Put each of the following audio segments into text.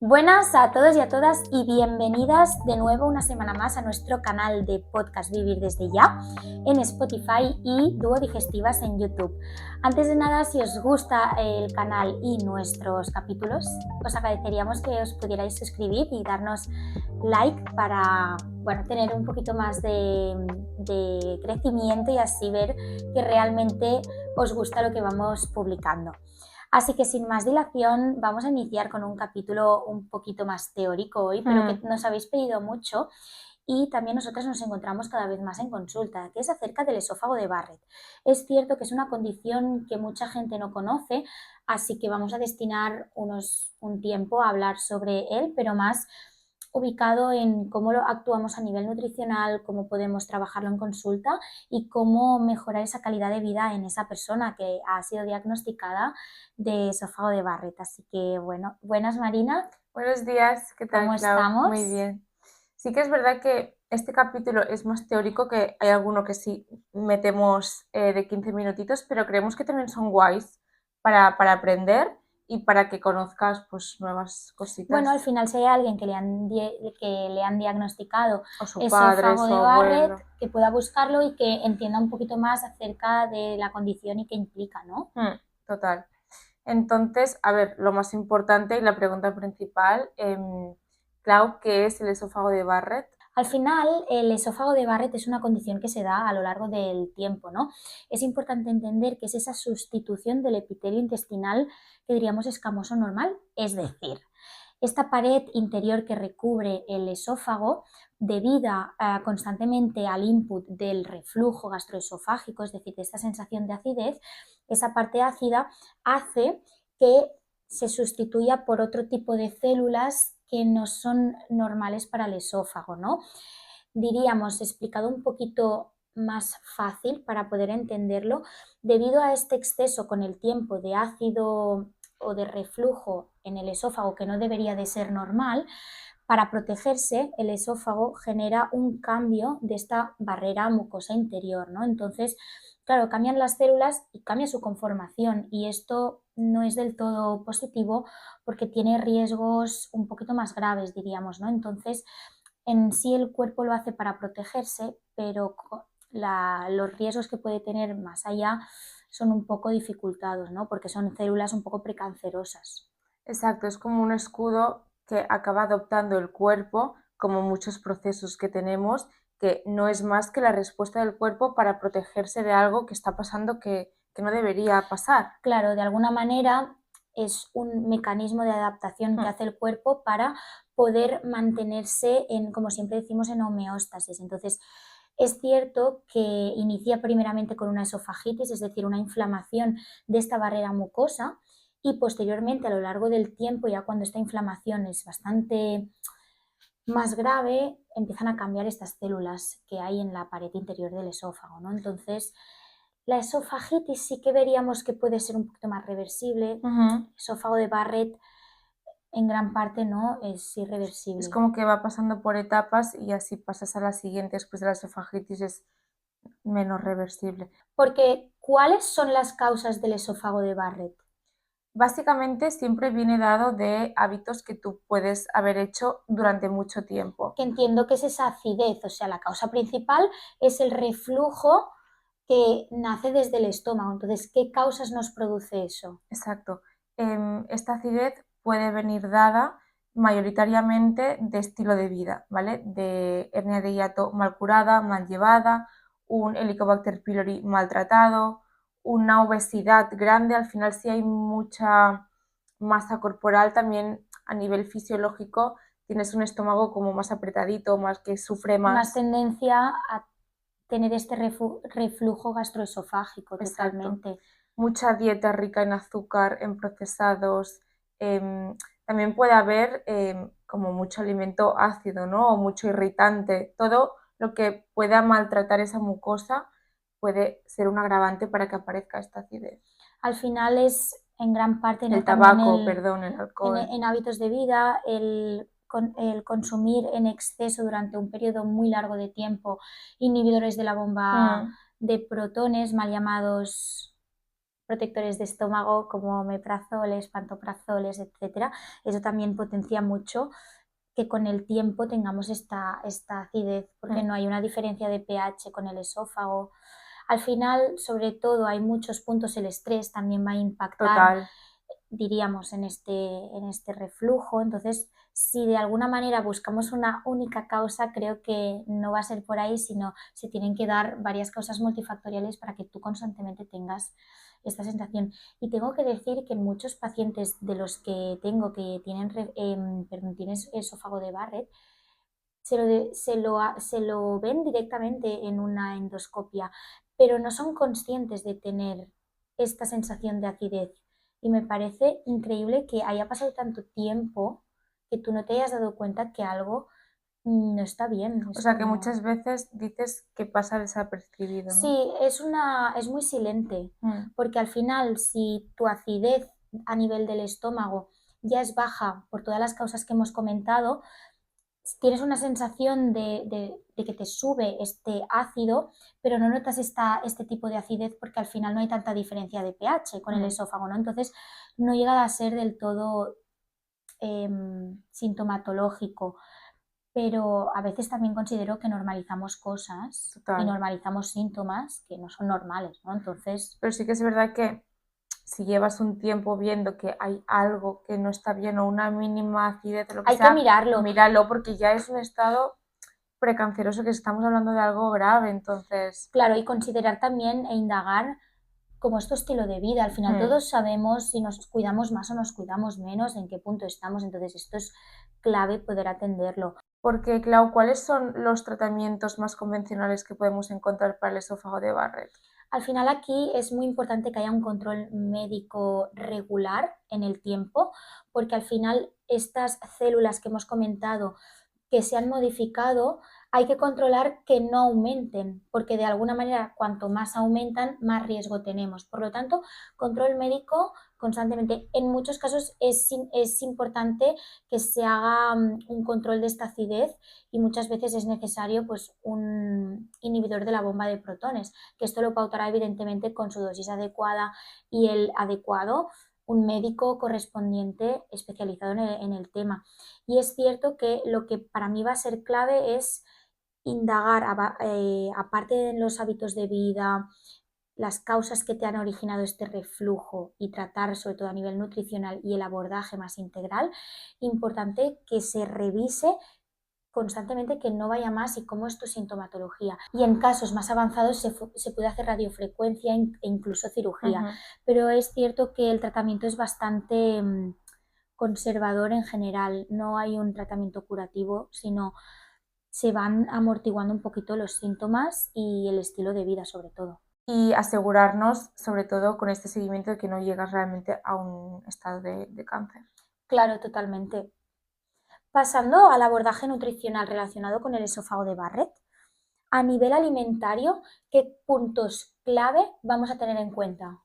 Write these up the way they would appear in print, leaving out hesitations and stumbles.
Buenas a todos y a todas y bienvenidas de nuevo una semana más a nuestro canal de podcast Vivir desde ya en Spotify y Dúo Digestivas en YouTube. Antes de nada, si os gusta el canal y nuestros capítulos, os agradeceríamos que os pudierais suscribir y darnos like para tener un poquito más de crecimiento y así ver que realmente os gusta lo que vamos publicando. Así que sin más dilación vamos a iniciar con un capítulo un poquito más teórico hoy, pero que nos habéis pedido mucho y también nosotras nos encontramos cada vez más en consulta, que es acerca del esófago de Barrett. Es cierto que es una condición que mucha gente no conoce, así que vamos a destinar un tiempo a hablar sobre él, pero más ubicado en cómo lo actuamos a nivel nutricional, cómo podemos trabajarlo en consulta y cómo mejorar esa calidad de vida en esa persona que ha sido diagnosticada de esófago de Barrett. Así que buenas Marina. Buenos días, ¿qué tal, ¿Cómo Clau? estamos? Muy bien. Sí que es verdad que este capítulo es más teórico, que hay alguno que sí metemos de 15 minutitos, pero creemos que también son guays para aprender y para que conozcas pues nuevas Bueno, al cositas. final si hay alguien que le han diagnosticado O su padre, esófago su de Barrett, abuelo. que pueda buscarlo y que entienda un poquito más acerca de la condición y qué implica, ¿no? Total. Entonces, a ver, lo más importante y la pregunta principal, Clau, ¿qué es el esófago de Barrett? Al final, el esófago de Barrett es una condición que se da a lo largo del tiempo, ¿no? Es importante entender que es esa sustitución del epitelio intestinal que diríamos escamoso normal, es decir, esta pared interior que recubre el esófago, debida constantemente al input del reflujo gastroesofágico, es decir, de esta sensación de acidez, esa parte ácida hace que se sustituya por otro tipo de células que no son normales para el esófago, ¿no? Diríamos, explicado un poquito más fácil para poder entenderlo, debido a este exceso con el tiempo de ácido o de reflujo en el esófago que no debería de ser normal, para protegerse el esófago genera un cambio de esta barrera mucosa interior, ¿no? Entonces, claro, cambian las células y cambia su conformación y esto no es del todo positivo porque tiene riesgos un poquito más graves, diríamos, ¿no? Entonces, en sí el cuerpo lo hace para protegerse, pero los riesgos que puede tener más allá son un poco dificultados, ¿no? Porque son células un poco precancerosas. Exacto, es como un escudo que acaba adoptando el cuerpo, como muchos procesos que tenemos, que no es más que la respuesta del cuerpo para protegerse de algo que está pasando que no debería pasar. Claro, de alguna manera es un mecanismo de adaptación que hace el cuerpo para poder mantenerse en, como siempre decimos, en homeostasis. Entonces, es cierto que inicia primeramente con una esofagitis, es decir, una inflamación de esta barrera mucosa, y posteriormente a lo largo del tiempo, ya cuando esta inflamación es bastante más grave, empiezan a cambiar estas células que hay en la pared interior del esófago, ¿no? Entonces, la esofagitis sí que veríamos que puede ser un poquito más reversible. El esófago de Barrett en gran parte no es irreversible. Es como que va pasando por etapas y así pasas a la siguiente después de la esofagitis, es menos reversible. Porque, ¿cuáles son las causas del esófago de Barrett? Básicamente siempre viene dado de hábitos que tú puedes haber hecho durante mucho tiempo. Que entiendo que es esa acidez, o sea, la causa principal es el reflujo que nace desde el estómago. Entonces, ¿qué causas nos produce eso? Exacto. Esta acidez puede venir dada mayoritariamente de estilo de vida, ¿vale? De hernia de hiato mal curada, mal llevada, un Helicobacter pylori maltratado, una obesidad grande. Al final, si hay mucha masa corporal, también a nivel fisiológico tienes un estómago como más apretadito, más que sufre Más más. tendencia a tener este reflujo gastroesofágico Exacto. totalmente. Mucha dieta rica en azúcar, en procesados. También puede haber como mucho alimento ácido, ¿no? O mucho irritante. Todo lo que pueda maltratar esa mucosa puede ser un agravante para que aparezca esta acidez. Al final es en gran parte, ¿no? El También tabaco, perdón, el alcohol. en hábitos de vida, el consumir en exceso durante un periodo muy largo de tiempo inhibidores de la bomba de protones, mal llamados protectores de estómago como omeprazoles, pantoprazoles, etcétera. Eso también potencia mucho que con el tiempo tengamos esta acidez, porque no hay una diferencia de pH con el esófago. Al final, sobre todo, hay muchos puntos, el estrés también va a impactar, Total. diríamos, en este reflujo. Entonces, si de alguna manera buscamos una única causa, creo que no va a ser por ahí, sino se tienen que dar varias causas multifactoriales para que tú constantemente tengas esta sensación. Y tengo que decir que en muchos pacientes de los que tengo que tienen, tienen esófago de Barrett, se lo ven directamente en una endoscopia, pero no son conscientes de tener esta sensación de acidez. Y me parece increíble que haya pasado tanto tiempo que tú no te hayas dado cuenta que algo no está bien. O Es sea que como... muchas veces dices que pasa desapercibido, ¿no? Sí, es muy silente, Mm, porque al final si tu acidez a nivel del estómago ya es baja por todas las causas que hemos comentado, tienes una sensación de que te sube este ácido, pero no notas este tipo de acidez porque al final no hay tanta diferencia de pH con el mm. esófago, ¿no? Entonces no llega a ser del todo sintomatológico, pero a veces también considero que normalizamos cosas y Total. normalizamos síntomas que no son normales, ¿no? Entonces, Pero sí que es verdad que si llevas un tiempo viendo que hay algo que no está bien o una mínima acidez o lo que hay que sea, mirarlo. míralo porque ya es un estado precanceroso que estamos hablando de algo grave, entonces... Claro, y considerar también e indagar como es tu estilo de vida. Al final Hmm. todos sabemos si nos cuidamos más o nos cuidamos menos, en qué punto estamos, entonces esto es clave poder atenderlo. Porque, Clau, ¿cuáles son los tratamientos más convencionales que podemos encontrar para el esófago de Barrett? Al final aquí es muy importante que haya un control médico regular en el tiempo, porque al final estas células que hemos comentado que se han modificado, hay que controlar que no aumenten, porque de alguna manera cuanto más aumentan, más riesgo tenemos. Por lo tanto, control médico constantemente. En muchos casos es importante que se haga un control de esta acidez y muchas veces es necesario pues, un inhibidor de la bomba de protones, que esto lo pautará evidentemente con su dosis adecuada y el adecuado un médico correspondiente especializado en el tema. Y es cierto que lo que para mí va a ser clave es indagar, aparte de los hábitos de vida, las causas que te han originado este reflujo y tratar sobre todo a nivel nutricional y el abordaje más integral, importante que se revise constantemente que no vaya más y cómo es tu sintomatología. Y en casos más avanzados se puede hacer radiofrecuencia e incluso cirugía. Ujú. Pero es cierto que el tratamiento es bastante conservador en general. No hay un tratamiento curativo, sino se van amortiguando un poquito los síntomas y el estilo de vida sobre todo. Y asegurarnos, sobre todo con este seguimiento, de que no llegas realmente a un estado de cáncer. Claro, totalmente. Pasando al abordaje nutricional relacionado con el esófago de Barrett, a nivel alimentario, ¿qué puntos clave vamos a tener en cuenta?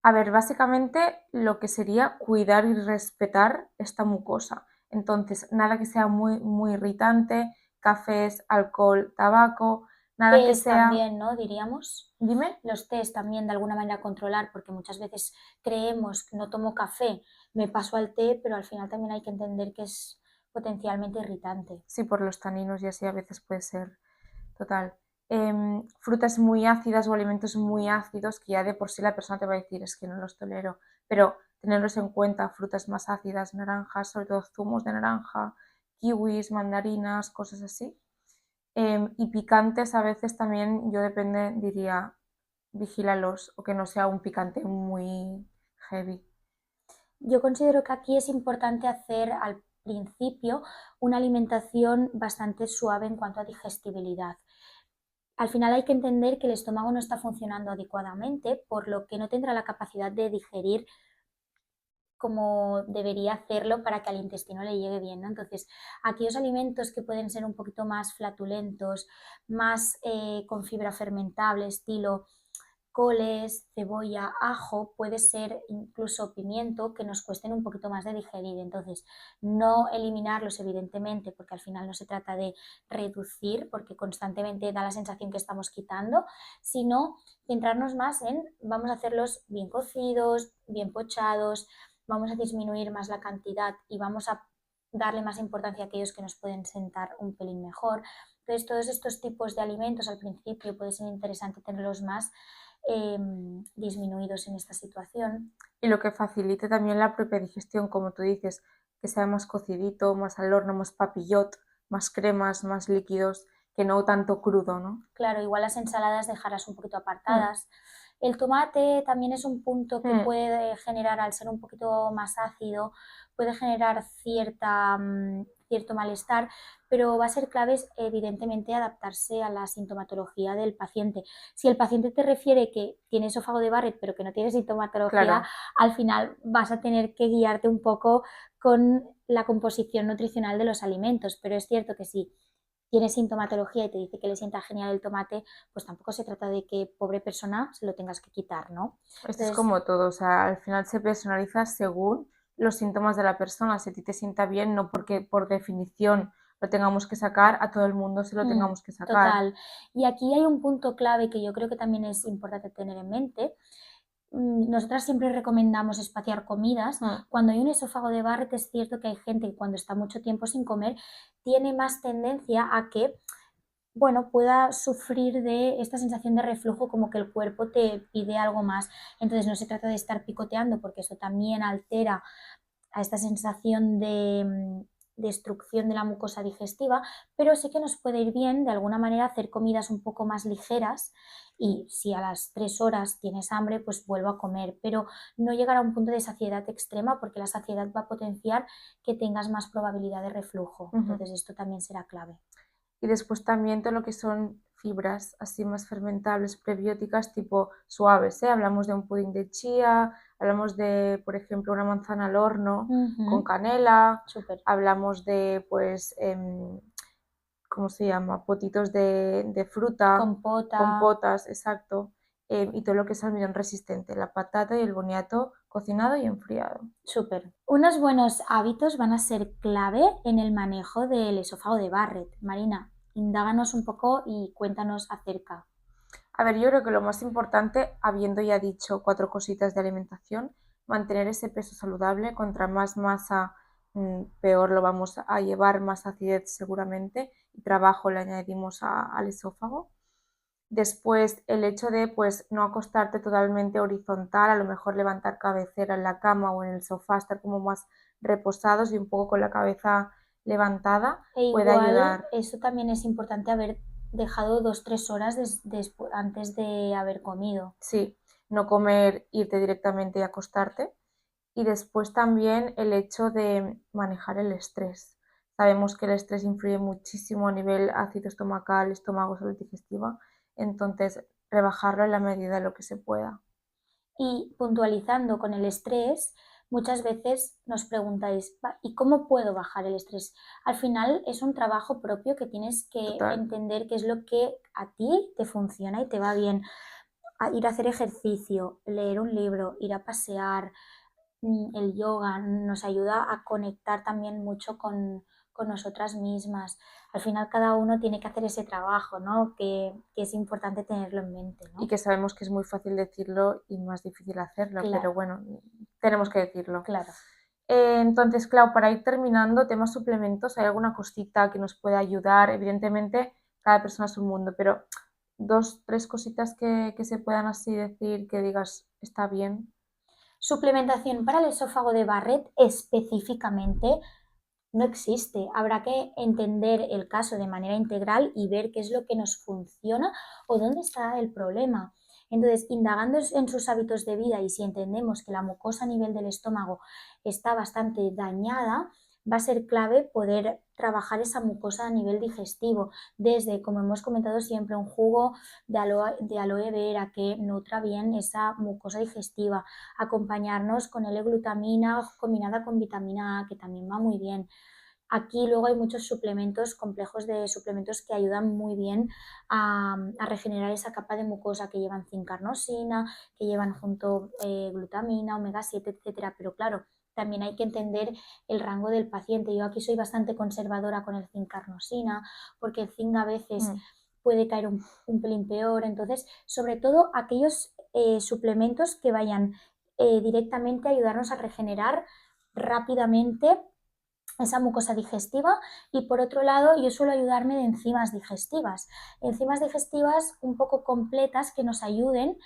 A ver, básicamente lo que sería cuidar y respetar esta mucosa. Entonces, nada que sea muy irritante, cafés, alcohol, tabaco, nada que Tés sea... también, ¿no? Diríamos. Dime. Los tés también de alguna manera controlar, porque muchas veces creemos que no tomo café, me paso al té, pero al final también hay que entender que es potencialmente irritante. Sí, por los taninos y así a veces puede ser total. Frutas muy ácidas o alimentos muy ácidos que ya de por sí la persona te va a decir es que no los tolero, pero tenerlos en cuenta, frutas más ácidas, naranjas, sobre todo zumos de naranja, kiwis, mandarinas, cosas así. Y picantes a veces también, yo depende, diría, vigílalos o que no sea un picante muy heavy. Yo considero que aquí es importante hacer al principio una alimentación bastante suave en cuanto a digestibilidad. Al final hay que entender que el estómago no está funcionando adecuadamente, por lo que no tendrá la capacidad de digerir como debería hacerlo para que al intestino le llegue bien, ¿no? Entonces, aquellos alimentos que pueden ser un poquito más flatulentos, más con fibra fermentable, estilo coles, cebolla, ajo, puede ser incluso pimiento, que nos cuesten un poquito más de digerir. Entonces, no eliminarlos evidentemente, porque al final no se trata de reducir, porque constantemente da la sensación que estamos quitando, sino centrarnos más en vamos a hacerlos bien cocidos, bien pochados, vamos a disminuir más la cantidad y vamos a darle más importancia a aquellos que nos pueden sentar un pelín mejor. Entonces, todos estos tipos de alimentos al principio puede ser interesante tenerlos más disminuidos en esta situación. Y lo que facilite también la propia digestión, como tú dices, que sea más cocidito, más al horno, más papillot, más cremas, más líquidos, que no tanto crudo, ¿no? Claro, igual las ensaladas dejarlas un poquito Mm, apartadas. El tomate también es un punto que mm, puede generar, al ser un poquito más ácido, puede generar cierto malestar, pero va a ser clave evidentemente adaptarse a la sintomatología del paciente. Si el paciente te refiere que tiene esófago de Barrett pero que no tiene sintomatología, claro. al final vas a tener que guiarte un poco con la composición nutricional de los alimentos, pero es cierto que sí tiene sintomatología y te dice que le sienta genial el tomate, pues tampoco se trata de que pobre persona se lo tengas que quitar, ¿no? Esto es Entonces, como todo, o sea, al final se personaliza según los síntomas de la persona. Si a ti te sienta bien, no porque por definición lo tengamos que sacar, a todo el mundo se lo tengamos que sacar. total. Y aquí hay un punto clave que yo creo que también es importante tener en mente. Nosotras siempre recomendamos espaciar comidas. Mm, Cuando hay un esófago de Barrett es cierto que hay gente que cuando está mucho tiempo sin comer tiene más tendencia a que bueno, pueda sufrir de esta sensación de reflujo, como que el cuerpo te pide algo más. Entonces no se trata de estar picoteando porque eso también altera a esta sensación de destrucción de la mucosa digestiva, pero sí que nos puede ir bien de alguna manera hacer comidas un poco más ligeras y si a las 3 horas tienes hambre, pues vuelvo a comer, pero no llegar a un punto de saciedad extrema porque la saciedad va a potenciar que tengas más probabilidad de reflujo. ujú. Entonces esto también será clave. Y después también todo lo que son fibras así más fermentables, prebióticas, tipo suaves, ¿eh? Hablamos de un pudín de chía, hablamos de, por ejemplo, una manzana al horno con Ujú, canela, súper. hablamos de, pues, ¿cómo se llama? Potitos de fruta, Compota, compotas, exacto, y todo lo que es almidón resistente, la patata y el boniato cocinado y enfriado. súper. Unos buenos hábitos van a ser clave en el manejo del esófago de Barrett. Marina, indáganos un poco y cuéntanos acerca. A ver, yo creo que lo más importante, habiendo ya dicho 4 cositas de alimentación, mantener ese peso saludable. Contra más masa, peor lo vamos a llevar, más acidez seguramente, y trabajo le añadimos al esófago. Después, el hecho de pues no acostarte totalmente horizontal, a lo mejor levantar cabecera en la cama o en el sofá, estar como más reposados y un poco con la cabeza levantada, E puede igual, ayudar. eso también es importante haber dejado 2-3 horas antes de haber comido. Sí, no comer, irte directamente y acostarte. Y después también el hecho de manejar el estrés. Sabemos que el estrés influye muchísimo a nivel ácido estomacal, estómago, salud digestiva, entonces rebajarlo en la medida de lo que se pueda. Y puntualizando con el estrés, muchas veces nos preguntáis, ¿y cómo puedo bajar el estrés? Al final es un trabajo propio que tienes que Total. entender qué es lo que a ti te funciona y te va bien. Ir a hacer ejercicio, leer un libro, ir a pasear, el yoga nos ayuda a conectar también mucho con nosotras mismas. Al final cada uno tiene que hacer ese trabajo, ¿no? Que es importante tenerlo en mente, Y ¿no? que sabemos que es muy fácil decirlo y más difícil hacerlo, pero Claro, bueno, tenemos que decirlo. claro. Entonces, claro, para ir terminando, temas suplementos, ¿hay alguna cosita que nos pueda ayudar? Evidentemente, cada persona es un mundo, pero dos, tres cositas que se puedan así decir, que digas, está bien. Suplementación para el esófago de Barrett específicamente no existe. Habrá que entender el caso de manera integral y ver qué es lo que nos funciona o dónde está el problema. Entonces, indagando en sus hábitos de vida y si entendemos que la mucosa a nivel del estómago está bastante dañada, va a ser clave poder trabajar esa mucosa a nivel digestivo, desde, como hemos comentado siempre, un jugo de aloe vera que nutra bien esa mucosa digestiva, acompañarnos con L-glutamina combinada con vitamina A, que también va muy bien. Aquí luego hay muchos suplementos, complejos de suplementos que ayudan muy bien a regenerar esa capa de mucosa, que llevan zinc-carnosina, que llevan junto glutamina, omega 7, etcétera. Pero claro, también hay que entender el rango del paciente. Yo aquí soy bastante conservadora con el zinc-carnosina, porque el zinc a veces puede caer un pelín peor. Entonces, sobre todo aquellos suplementos que vayan directamente a ayudarnos a regenerar rápidamente esa mucosa digestiva. Y por otro lado, yo suelo ayudarme de enzimas digestivas un poco completas que nos ayuden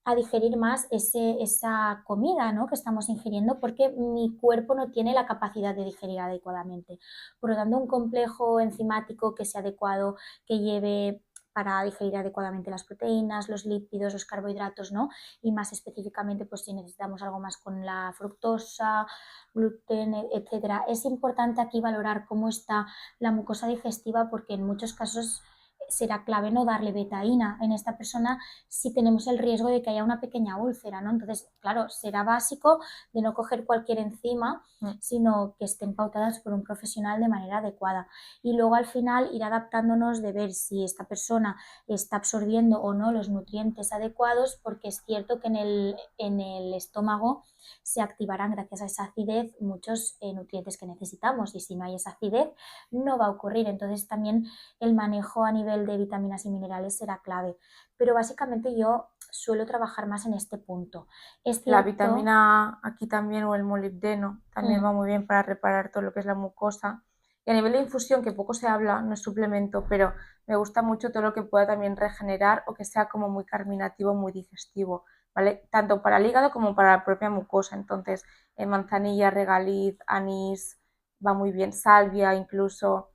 a digerir más esa comida, ¿no?, que estamos ingiriendo, porque mi cuerpo no tiene la capacidad de digerir adecuadamente. Por lo tanto, un complejo enzimático que sea adecuado, que lleve para digerir adecuadamente las proteínas, los lípidos, los carbohidratos, ¿no? Y más específicamente, pues si necesitamos algo más con la fructosa, gluten, etcétera. Es importante aquí valorar cómo está la mucosa digestiva, porque en muchos casos será clave no darle betaína en esta persona si tenemos el riesgo de que haya una pequeña úlcera, ¿no? Entonces, claro, será básico de no coger cualquier enzima, sino que estén pautadas por un profesional de manera adecuada. Y luego al final ir adaptándonos de ver si esta persona está absorbiendo o no los nutrientes adecuados, porque es cierto que en el estómago se activarán, gracias a esa acidez, muchos nutrientes que necesitamos, y si no hay esa acidez no va a ocurrir. Entonces también el manejo a nivel de vitaminas y minerales será clave. Pero básicamente yo suelo trabajar más en este punto. Es cierto, La vitamina A aquí también, o el molibdeno, también va muy bien para reparar todo lo que es la mucosa. Y a nivel de infusión, que poco se habla, no es suplemento, pero me gusta mucho todo lo que pueda también regenerar o que sea como muy carminativo, muy digestivo, ¿vale? Tanto para el hígado como para la propia mucosa. Entonces, manzanilla, regaliz, anís, va muy bien, salvia incluso.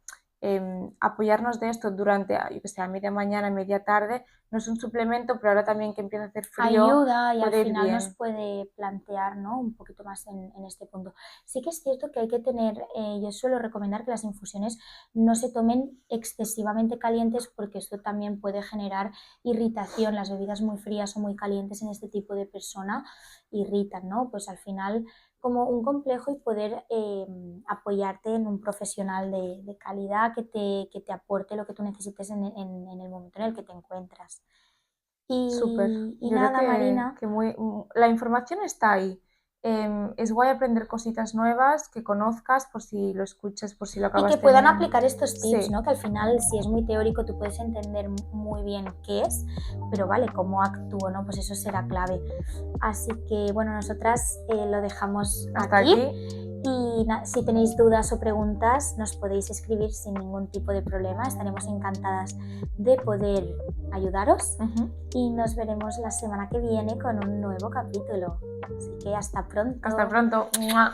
Apoyarnos de esto durante, yo que sé, a media mañana, media tarde, no es un suplemento, pero ahora también que empieza a hacer frío, ayuda, y al puede ir final nos bien. puede plantear, ¿no?, un poquito más en este punto. Sí que es cierto que hay que tener, yo suelo recomendar que las infusiones no se tomen excesivamente calientes, porque esto también puede generar irritación. Las bebidas muy frías o muy calientes en este tipo de persona irritan, ¿no? Pues al final, como un complejo, y poder apoyarte en un profesional de calidad que te aporte lo que tú necesites en el momento en el que te encuentras. Súper. Y Yo creo nada, Marina. que la información está ahí. Es guay aprender cositas nuevas, que conozcas por si lo escuchas, por si lo Y que acabas puedan teniendo. aplicar estos tips, Sí, ¿no? Que al final, si es muy teórico, tú puedes entender muy bien qué es, pero vale, cómo actúo, ¿no? Pues eso será clave. Así que, bueno, nosotras lo dejamos hasta aquí. aquí. Y si tenéis dudas o preguntas, nos podéis escribir sin ningún tipo de problema. Estaremos encantadas de poder ayudaros. Y nos veremos la semana que viene con un nuevo capítulo. Así que hasta pronto. Hasta pronto. ¡Mua!